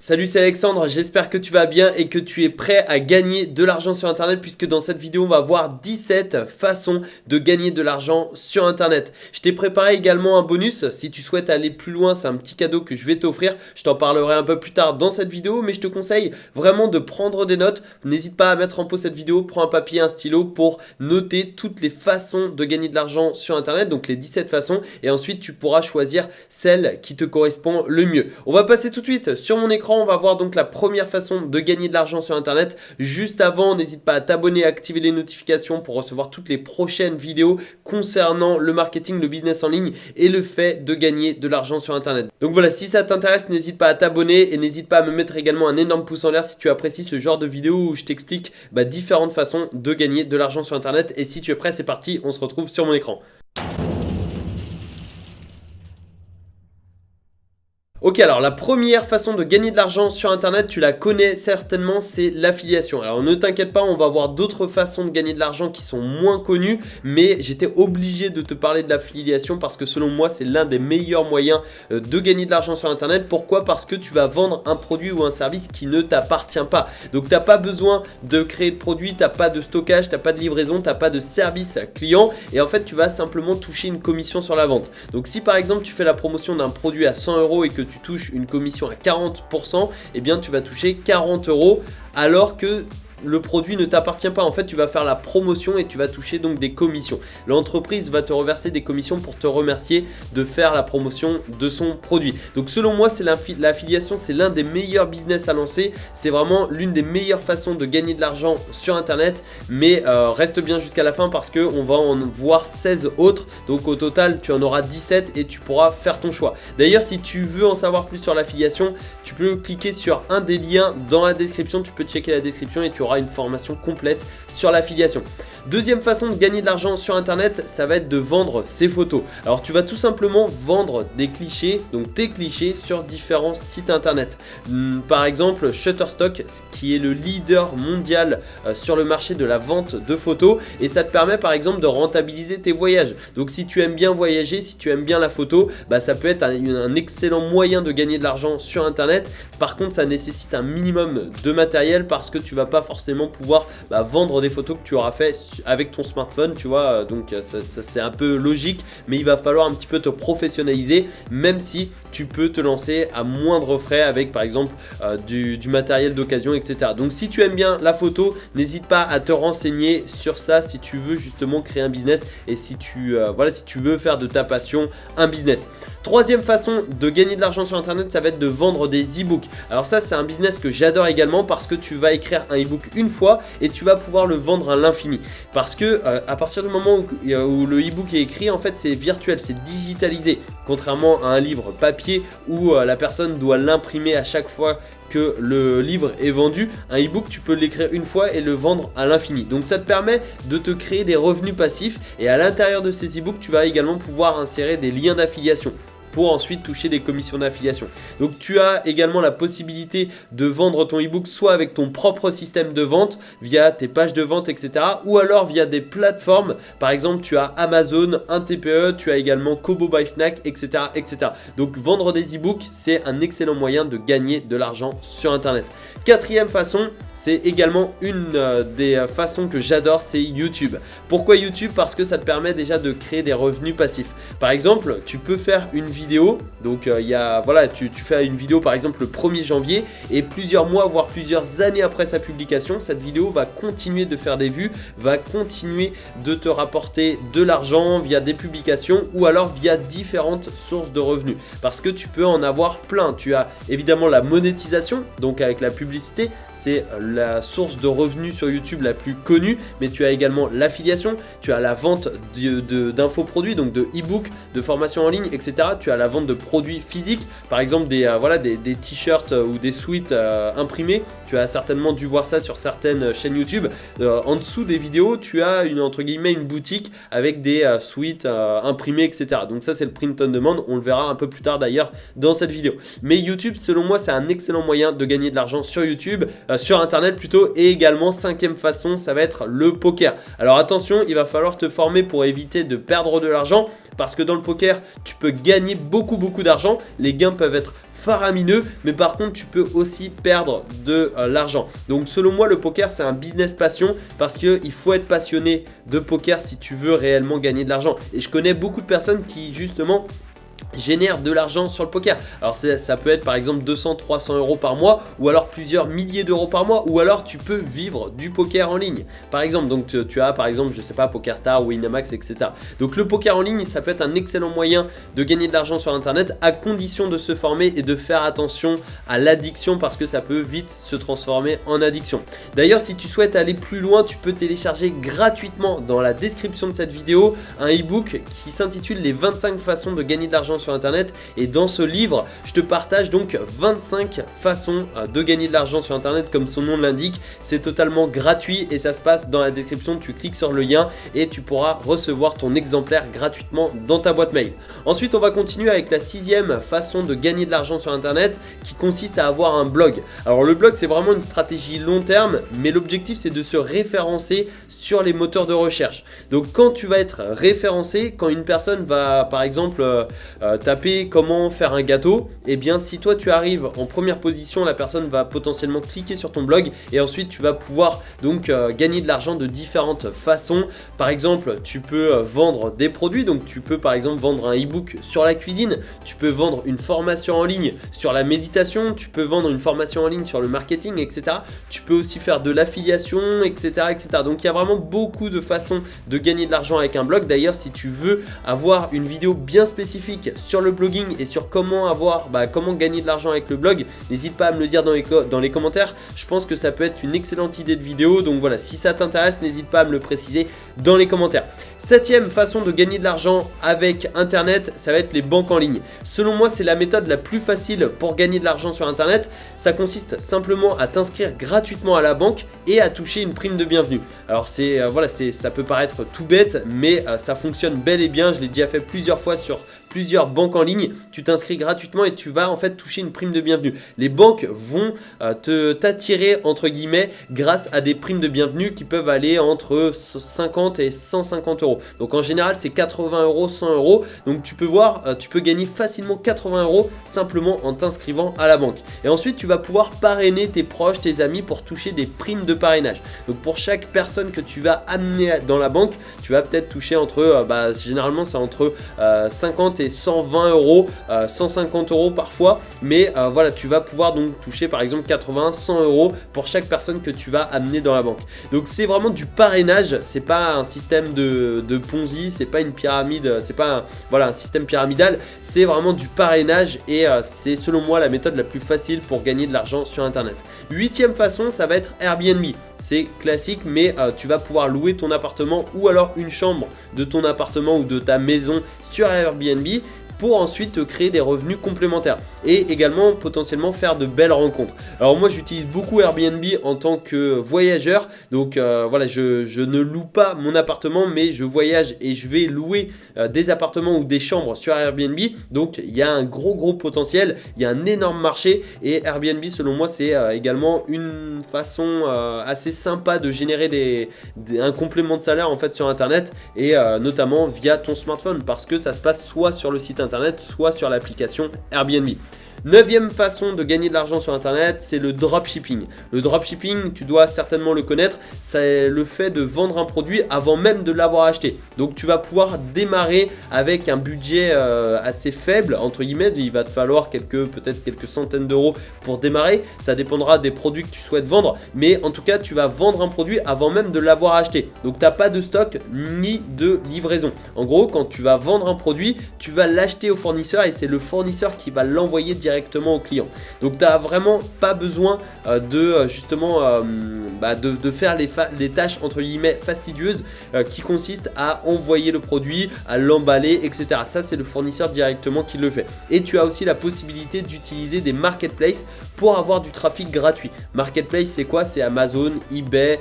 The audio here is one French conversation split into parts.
Salut, c'est Alexandre, j'espère que tu vas bien et que tu es prêt à gagner de l'argent sur internet, puisque dans cette vidéo on va voir 17 façons de gagner de l'argent sur internet. Je t'ai préparé également un bonus, si tu souhaites aller plus loin, c'est un petit cadeau que je vais t'offrir. Je t'en parlerai un peu plus tard dans cette vidéo, mais je te conseille vraiment de prendre des notes. N'hésite pas à mettre en pause cette vidéo, prends un papier, un stylo pour noter toutes les façons de gagner de l'argent sur internet, donc les 17 façons, et ensuite tu pourras choisir celle qui te correspond le mieux. On va passer tout de suite sur mon écran. On va voir donc la première façon de gagner de l'argent sur internet. Juste avant, n'hésite pas à t'abonner et à activer les notifications pour recevoir toutes les prochaines vidéos concernant le marketing, le business en ligne et le fait de gagner de l'argent sur internet. Donc voilà, si ça t'intéresse, n'hésite pas à t'abonner et n'hésite pas à me mettre également un énorme pouce en l'air si tu apprécies ce genre de vidéo où je t'explique différentes façons de gagner de l'argent sur internet. Et si tu es prêt, c'est parti, on se retrouve sur mon écran. Ok, alors la première façon de gagner de l'argent sur internet, tu la connais certainement, c'est l'affiliation. Alors ne t'inquiète pas, on va voir d'autres façons de gagner de l'argent qui sont moins connues, mais j'étais obligé de te parler de l'affiliation parce que selon moi, c'est l'un des meilleurs moyens de gagner de l'argent sur internet. Pourquoi? Parce que tu vas vendre un produit ou un service qui ne t'appartient pas. Donc tu n'as pas besoin de créer de produit, tu n'as pas de stockage, tu n'as pas de livraison, tu n'as pas de service client et en fait, tu vas simplement toucher une commission sur la vente. Donc si par exemple, tu fais la promotion d'un produit à 100 € et que tu touches une commission à 40%, eh bien tu vas toucher 40 € alors que le produit ne t'appartient pas. En fait, tu vas faire la promotion et tu vas toucher donc des commissions. L'entreprise va te reverser des commissions pour te remercier de faire la promotion de son produit. Donc selon moi, c'est l'affiliation, c'est l'un des meilleurs business à lancer. C'est vraiment l'une des meilleures façons de gagner de l'argent sur internet. Mais reste bien jusqu'à la fin parce qu'on va en voir 16 autres. Donc au total, tu en auras 17 et tu pourras faire ton choix. D'ailleurs, si tu veux en savoir plus sur l'affiliation, tu peux cliquer sur un des liens dans la description. Tu peux checker la description et tu auras une formation complète sur l'affiliation. Deuxième façon de gagner de l'argent sur internet, ça va être de vendre ses photos. Alors tu vas tout simplement vendre des clichés, donc tes clichés sur différents sites internet. Par exemple Shutterstock qui est le leader mondial sur le marché de la vente de photos et ça te permet par exemple de rentabiliser tes voyages. Donc si tu aimes bien voyager, si tu aimes bien la photo, ça peut être un excellent moyen de gagner de l'argent sur internet. Par contre ça nécessite un minimum de matériel parce que tu vas pas forcément pouvoir vendre des photos que tu auras fait avec ton smartphone, tu vois, donc ça c'est un peu logique, mais il va falloir un petit peu te professionnaliser, même si tu peux te lancer à moindre frais avec par exemple du matériel d'occasion, etc. Donc si tu aimes bien la photo, n'hésite pas à te renseigner sur ça si tu veux justement créer un business et si tu veux faire de ta passion un business. Troisième façon de gagner de l'argent sur internet, ça va être de vendre des e-books. Alors ça, c'est un business que j'adore également parce que tu vas écrire un e-book une fois et tu vas pouvoir le vendre à l'infini. Parce que à partir du moment où le e-book est écrit, en fait, c'est virtuel, c'est digitalisé. Contrairement à un livre papier où la personne doit l'imprimer à chaque fois que le livre est vendu, un e-book tu peux l'écrire une fois et le vendre à l'infini. Donc ça te permet de te créer des revenus passifs et à l'intérieur de ces e-books tu vas également pouvoir insérer des liens d'affiliation pour ensuite toucher des commissions d'affiliation. Donc tu as également la possibilité de vendre ton e-book soit avec ton propre système de vente via tes pages de vente, etc. ou alors via des plateformes. Par exemple, tu as Amazon, un TPE, tu as également Kobo by Fnac, etc., etc. Donc vendre des e-books, c'est un excellent moyen de gagner de l'argent sur internet. Quatrième façon, c'est également une des façons que j'adore, c'est YouTube. Pourquoi YouTube? Parce que ça te permet déjà de créer des revenus passifs. Par exemple, tu peux faire une vidéo, donc tu fais une vidéo par exemple le 1er janvier et plusieurs mois voire plusieurs années après sa publication, cette vidéo va continuer de faire des vues, va continuer de te rapporter de l'argent via des publications ou alors via différentes sources de revenus. Parce que tu peux en avoir plein. Tu as évidemment la monétisation, donc avec la publicité, c'est la source de revenus sur YouTube la plus connue, mais tu as également l'affiliation, tu as la vente d'infoproduits, donc de e-book, de formation en ligne, etc. Tu as la vente de produits physiques, par exemple des t-shirts ou des sweats imprimés. Tu as certainement dû voir ça sur certaines chaînes YouTube. En dessous des vidéos, tu as une boutique avec des sweats imprimés, etc. Donc ça, c'est le print on demand. On le verra un peu plus tard d'ailleurs dans cette vidéo. Mais YouTube, selon moi, c'est un excellent moyen de gagner de l'argent sur YouTube, sur Internet plutôt. Et également, cinquième façon, ça va être le poker. Alors attention, il va falloir te former pour éviter de perdre de l'argent parce que dans le poker, tu peux gagner beaucoup d'argent. Les gains peuvent être faramineux, mais par contre tu peux aussi perdre de l'argent. Donc selon moi le poker c'est un business passion, parce qu'il faut être passionné de poker si tu veux réellement gagner de l'argent. Et je connais beaucoup de personnes qui justement génère de l'argent sur le poker. Alors ça peut être par exemple 200-300 euros par mois, ou alors plusieurs milliers d'euros par mois, ou alors tu peux vivre du poker en ligne par exemple. Donc tu as par exemple, je sais pas, PokerStars, Winamax, etc. Donc le poker en ligne ça peut être un excellent moyen de gagner de l'argent sur internet, à condition de se former et de faire attention à l'addiction, parce que ça peut vite se transformer en addiction. D'ailleurs si tu souhaites aller plus loin, tu peux télécharger gratuitement dans la description de cette vidéo un e-book qui s'intitule les 25 façons de gagner de l'argent sur internet, et dans ce livre je te partage donc 25 façons de gagner de l'argent sur internet comme son nom l'indique. C'est totalement gratuit et ça se passe dans la description, tu cliques sur le lien et tu pourras recevoir ton exemplaire gratuitement dans ta boîte mail. Ensuite on va continuer avec la 6e façon de gagner de l'argent sur internet, qui consiste à avoir un blog. Alors le blog c'est vraiment une stratégie long terme, mais l'objectif c'est de se référencer sur les moteurs de recherche. Donc quand tu vas être référencé, quand une personne va par exemple taper comment faire un gâteau, et bien si toi tu arrives en première position, la personne va potentiellement cliquer sur ton blog et ensuite tu vas pouvoir donc gagner de l'argent de différentes façons. Par exemple tu peux vendre des produits, donc tu peux par exemple vendre un e-book sur la cuisine, tu peux vendre une formation en ligne sur la méditation, tu peux vendre une formation en ligne sur le marketing, etc. Tu peux aussi faire de l'affiliation, etc., etc. Donc il y a vraiment beaucoup de façons de gagner de l'argent avec un blog. D'ailleurs si tu veux avoir une vidéo bien spécifique sur le blogging et sur comment comment gagner de l'argent avec le blog, n'hésite pas à me le dire dans les commentaires. Je pense que ça peut être une excellente idée de vidéo, donc voilà, si ça t'intéresse n'hésite pas à me le préciser dans les commentaires. 7e façon de gagner de l'argent avec internet, ça va être les banques en ligne. Selon moi c'est la méthode la plus facile pour gagner de l'argent sur internet. Ça consiste simplement à t'inscrire gratuitement à la banque et à toucher une prime de bienvenue. Alors ça peut paraître tout bête, mais ça fonctionne bel et bien. Je l'ai déjà fait plusieurs fois sur plusieurs banques en ligne. Tu t'inscris gratuitement et tu vas en fait toucher une prime de bienvenue. Les banques vont t'attirer entre guillemets grâce à des primes de bienvenue qui peuvent aller entre 50 et 150 euros. Donc en général c'est 80 euros, 100 euros. Donc tu peux voir, tu peux gagner facilement 80 euros simplement en t'inscrivant à la banque. Et ensuite tu vas pouvoir parrainer tes proches, tes amis pour toucher des primes de parrainage. Donc pour chaque personne que tu vas amener dans la banque, tu vas peut-être toucher entre, généralement c'est entre 50 et 120 euros, 150 euros parfois, mais voilà, tu vas pouvoir donc toucher par exemple 80, 100 euros pour chaque personne que tu vas amener dans la banque. Donc c'est vraiment du parrainage, c'est pas un système de Ponzi, c'est pas une pyramide, c'est pas un système pyramidal, c'est vraiment du parrainage et c'est selon moi la méthode la plus facile pour gagner de l'argent sur internet. 8e façon, ça va être Airbnb. C'est classique, mais tu vas pouvoir louer ton appartement ou alors une chambre de ton appartement ou de ta maison sur Airbnb pour ensuite te créer des revenus complémentaires et également potentiellement faire de belles rencontres. Alors moi j'utilise beaucoup Airbnb en tant que voyageur, donc voilà, je ne loue pas mon appartement mais je voyage et je vais louer des appartements ou des chambres sur Airbnb. Donc il y a un gros potentiel, il y a un énorme marché et Airbnb selon moi c'est également une façon assez sympa de générer un complément de salaire en fait sur internet et notamment via ton smartphone, parce que ça se passe soit sur le site internet soit sur l'application Airbnb. 9e façon de gagner de l'argent sur internet, c'est le dropshipping. Le dropshipping, tu dois certainement le connaître, c'est le fait de vendre un produit avant même de l'avoir acheté. Donc tu vas pouvoir démarrer avec un budget assez faible, entre guillemets, il va te falloir peut-être quelques centaines d'euros pour démarrer, ça dépendra des produits que tu souhaites vendre, mais en tout cas tu vas vendre un produit avant même de l'avoir acheté. Donc tu n'as pas de stock ni de livraison. En gros, quand tu vas vendre un produit, tu vas l'acheter au fournisseur et c'est le fournisseur qui va l'envoyer directement au client. Donc tu n'as vraiment pas besoin de faire les tâches entre guillemets fastidieuses qui consistent à envoyer le produit, à l'emballer, etc. Ça c'est le fournisseur directement qui le fait. Et tu as aussi la possibilité d'utiliser des marketplaces pour avoir du trafic gratuit. Marketplace c'est quoi? C'est Amazon, eBay,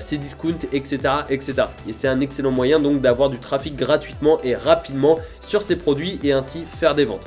Cdiscount, etc., etc. Et c'est un excellent moyen donc d'avoir du trafic gratuitement et rapidement sur ces produits et ainsi faire des ventes.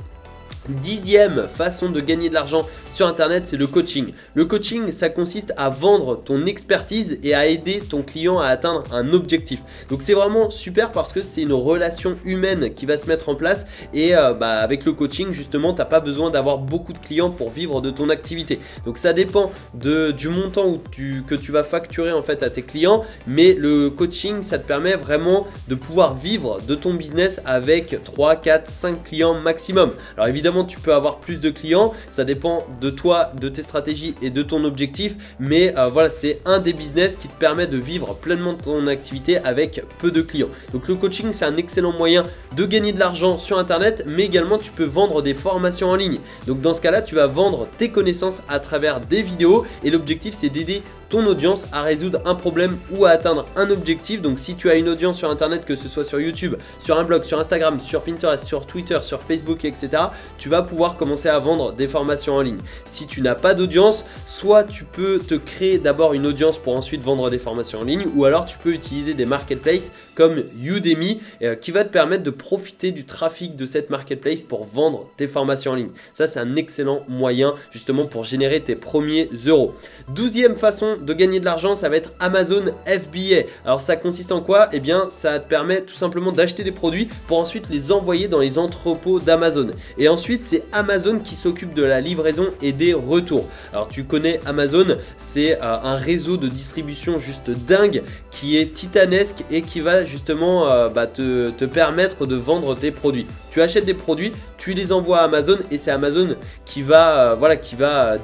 10e façon de gagner de l'argent sur internet, c'est le coaching. Le coaching, ça consiste à vendre ton expertise et à aider ton client à atteindre un objectif. Donc c'est vraiment super parce que c'est une relation humaine qui va se mettre en place et avec le coaching justement, tu n'as pas besoin d'avoir beaucoup de clients pour vivre de ton activité. Donc ça dépend du montant que tu vas facturer en fait à tes clients, mais le coaching, ça te permet vraiment de pouvoir vivre de ton business avec 3, 4, 5 clients maximum. Alors évidemment, tu peux avoir plus de clients, ça dépend de toi, de tes stratégies et de ton objectif, mais voilà, c'est un des business qui te permet de vivre pleinement de ton activité avec peu de clients. Donc le coaching, c'est un excellent moyen de gagner de l'argent sur internet, mais également tu peux vendre des formations en ligne. Donc dans ce cas là, tu vas vendre tes connaissances à travers des vidéos et l'objectif, c'est d'aider ton audience à résoudre un problème ou à atteindre un objectif. Donc si tu as une audience sur internet, que ce soit sur YouTube, sur un blog, sur Instagram, sur Pinterest, sur Twitter, sur Facebook, etc., tu vas pouvoir commencer à vendre des formations en ligne. Si tu n'as pas d'audience, soit tu peux te créer d'abord une audience pour ensuite vendre des formations en ligne, ou alors tu peux utiliser des marketplaces comme Udemy qui va te permettre de profiter du trafic de cette marketplace pour vendre tes formations en ligne. Ça, c'est un excellent moyen justement pour générer tes premiers euros. 12e façon de gagner de l'argent, ça va être Amazon FBA. Alors ça consiste en quoi? Eh bien, ça te permet tout simplement d'acheter des produits pour ensuite les envoyer dans les entrepôts d'Amazon. Et ensuite, c'est Amazon qui s'occupe de la livraison et des retours. Alors tu connais Amazon, c'est un réseau de distribution juste dingue qui est titanesque et qui va justement te permettre de vendre tes produits. Tu achètes des produits, tu les envoies à Amazon et c'est Amazon qui va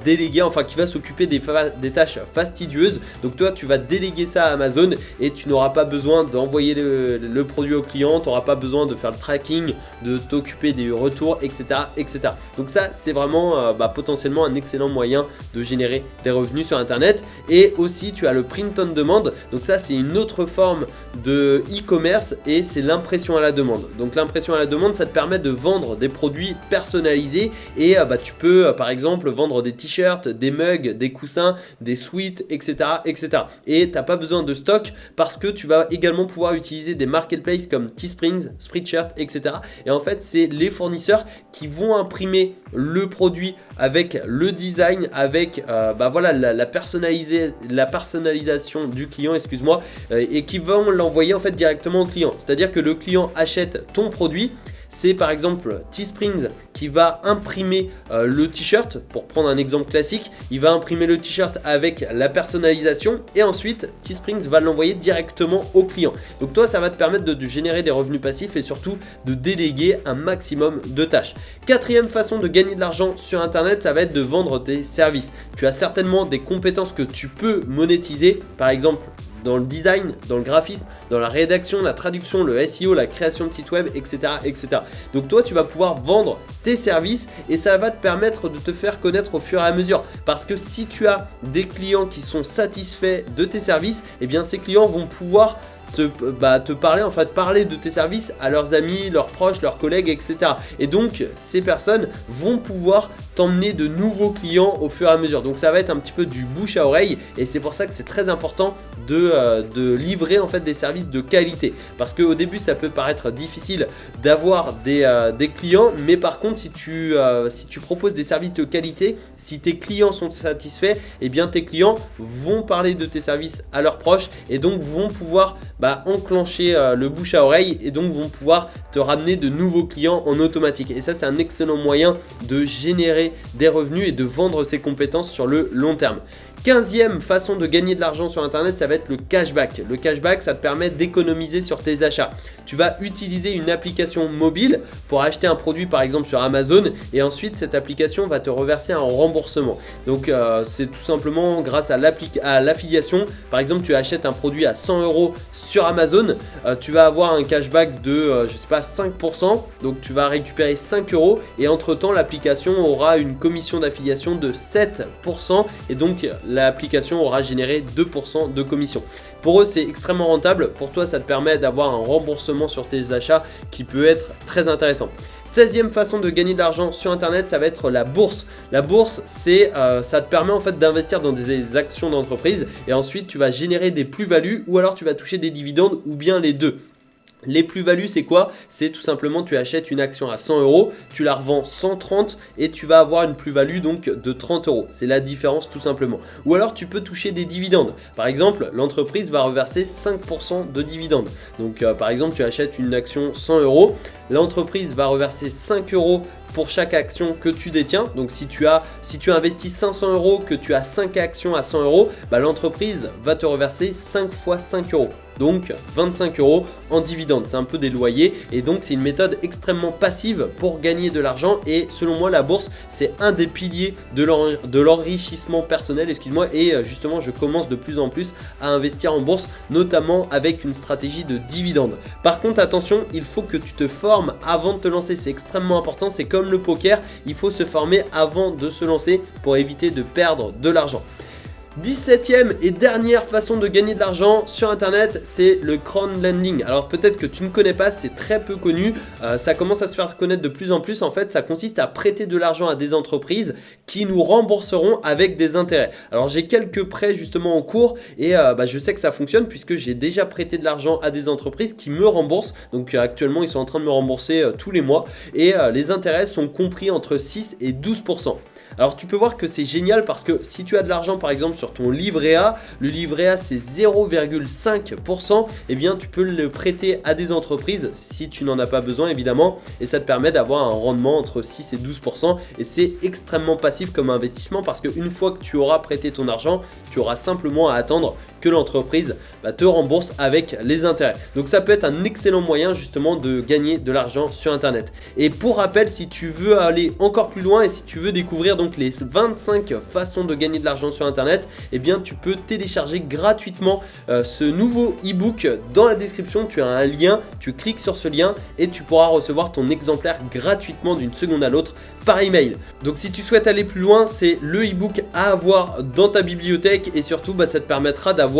déléguer, enfin qui va s'occuper des tâches fastidieuses. Donc toi, tu vas déléguer ça à Amazon et tu n'auras pas besoin d'envoyer le produit au client, tu n'auras pas besoin de faire le tracking, de t'occuper des retours, etc., etc. Donc ça, c'est vraiment potentiellement un excellent moyen de générer des revenus sur Internet. Et aussi, tu as le print on demand. Donc ça, c'est une autre forme de e-commerce et c'est l'impression à la demande. Donc l'impression à la demande, ça te permet de vendre des produits personnalisés et tu peux par exemple vendre des t-shirts, des mugs, des coussins, des suites, etc., etc. Et tu n'as pas besoin de stock parce que tu vas également pouvoir utiliser des marketplaces comme Teesprings, Spreadshirt, etc. Et en fait, c'est les fournisseurs qui vont imprimer le produit avec le design, avec la personnalisation du client, excuse-moi, et qui vont l'envoyer en fait directement au client. C'est-à-dire que le client achète ton produit. C'est par exemple Teesprings qui va imprimer le t-shirt, pour prendre un exemple classique, il va imprimer le t-shirt avec la personnalisation et ensuite Teesprings va l'envoyer directement au client. Donc toi, ça va te permettre de générer des revenus passifs et surtout de déléguer un maximum de tâches. 4e façon de gagner de l'argent sur Internet, ça va être de vendre tes services. Tu as certainement des compétences que tu peux monétiser, par exemple dans le design, dans le graphisme, dans la rédaction, la traduction, le SEO, la création de sites web, etc., etc. Donc toi, tu vas pouvoir vendre tes services et ça va te permettre de te faire connaître au fur et à mesure. Parce que si tu as des clients qui sont satisfaits de tes services, eh bien ces clients vont pouvoir te parler de tes services à leurs amis, leurs proches, leurs collègues, etc. Et donc, ces personnes vont pouvoir t'emmener de nouveaux clients au fur et à mesure. Donc, ça va être un petit peu du bouche à oreille et c'est pour ça que c'est très important de livrer en fait des services de qualité. Parce qu'au début, ça peut paraître difficile d'avoir des clients, mais par contre, si tu proposes des services de qualité, si tes clients sont satisfaits, eh bien tes clients vont parler de tes services à leurs proches et donc vont pouvoir enclencher le bouche à oreille et donc vont pouvoir te ramener de nouveaux clients en automatique. Et ça, c'est un excellent moyen de générer des revenus et de vendre ses compétences sur le long terme. 15e façon de gagner de l'argent sur Internet, ça va être le cashback. Le cashback, ça te permet d'économiser sur tes achats. Tu vas utiliser une application mobile pour acheter un produit par exemple sur Amazon et ensuite cette application va te reverser un remboursement. Donc c'est tout simplement grâce à l'affiliation. Par exemple, tu achètes un produit à 100 € sur Amazon, tu vas avoir un cashback de 5%. Donc tu vas récupérer 5 € et entre temps l'application aura une commission d'affiliation de 7% et donc l'application aura généré 2% de commission. Pour eux, c'est extrêmement rentable. Pour toi, ça te permet d'avoir un remboursement sur tes achats qui peut être très intéressant. 16e façon de gagner de l'argent sur Internet, ça va être la bourse. La bourse, ça te permet en fait d'investir dans des actions d'entreprise et ensuite tu vas générer des plus-values ou alors tu vas toucher des dividendes ou bien les deux. Les plus-values, c'est quoi? C'est tout simplement tu achètes une action à 100 euros, tu la revends 130 et tu vas avoir une plus-value donc de 30 euros. C'est la différence tout simplement. Ou alors tu peux toucher des dividendes. Par exemple, l'entreprise va reverser 5% de dividendes. Donc par exemple, tu achètes une action 100 euros, l'entreprise va reverser 5 euros pour chaque action que tu détiens. Donc si tu investis 500 euros, que tu as 5 actions à 100 euros, bah, l'entreprise va te reverser 5 fois 5 euros. Donc 25 euros en dividendes, c'est un peu des loyers et donc c'est une méthode extrêmement passive pour gagner de l'argent et selon moi la bourse c'est un des piliers de l'enrichissement personnel, excuse-moi, et justement je commence de plus en plus à investir en bourse, notamment avec une stratégie de dividendes. Par contre attention, il faut que tu te formes avant de te lancer, c'est extrêmement important, c'est comme le poker, il faut se former avant de se lancer pour éviter de perdre de l'argent. 17e et dernière façon de gagner de l'argent sur internet, c'est le crowdlending. Alors peut-être que tu ne connais pas, c'est très peu connu, ça commence à se faire connaître de plus en plus. En fait, ça consiste à prêter de l'argent à des entreprises qui nous rembourseront avec des intérêts. Alors j'ai quelques prêts justement en cours et je sais que ça fonctionne puisque j'ai déjà prêté de l'argent à des entreprises qui me remboursent. Donc actuellement, ils sont en train de me rembourser tous les mois et les intérêts sont compris entre 6 et 12%. Alors tu peux voir que c'est génial parce que si tu as de l'argent par exemple sur ton livret A, le livret A c'est 0,5%, et bien tu peux le prêter à des entreprises si tu n'en as pas besoin évidemment et ça te permet d'avoir un rendement entre 6 et 12% et c'est extrêmement passif comme investissement parce qu'une fois que tu auras prêté ton argent, tu auras simplement à attendre que l'entreprise te rembourse avec les intérêts. Donc ça peut être un excellent moyen justement de gagner de l'argent sur internet. Et pour rappel, si tu veux aller encore plus loin et si tu veux découvrir donc les 25 façons de gagner de l'argent sur internet, eh bien tu peux télécharger gratuitement ce nouveau e-book dans la description. Tu as un lien, tu cliques sur ce lien et tu pourras recevoir ton exemplaire gratuitement d'une seconde à l'autre par email. Donc si tu souhaites aller plus loin, c'est le e-book à avoir dans ta bibliothèque et surtout ça te permettra d'avoir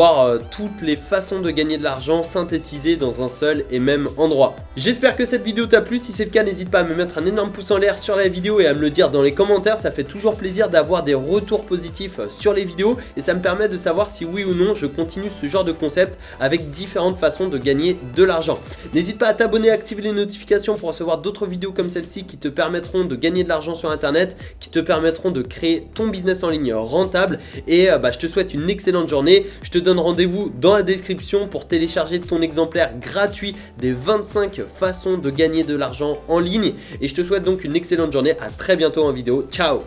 toutes les façons de gagner de l'argent synthétisées dans un seul et même endroit. J'espère que cette vidéo t'a plu, si c'est le cas n'hésite pas à me mettre un énorme pouce en l'air sur la vidéo et à me le dire dans les commentaires, ça fait toujours plaisir d'avoir des retours positifs sur les vidéos et ça me permet de savoir si oui ou non je continue ce genre de concept avec différentes façons de gagner de l'argent. N'hésite pas à t'abonner et activer les notifications pour recevoir d'autres vidéos comme celle-ci qui te permettront de gagner de l'argent sur internet, qui te permettront de créer ton business en ligne rentable et je te souhaite une excellente journée. Je te donne rendez-vous dans la description pour télécharger ton exemplaire gratuit des 25 façons de gagner de l'argent en ligne et je te souhaite donc une excellente journée. À très bientôt en vidéo. Ciao.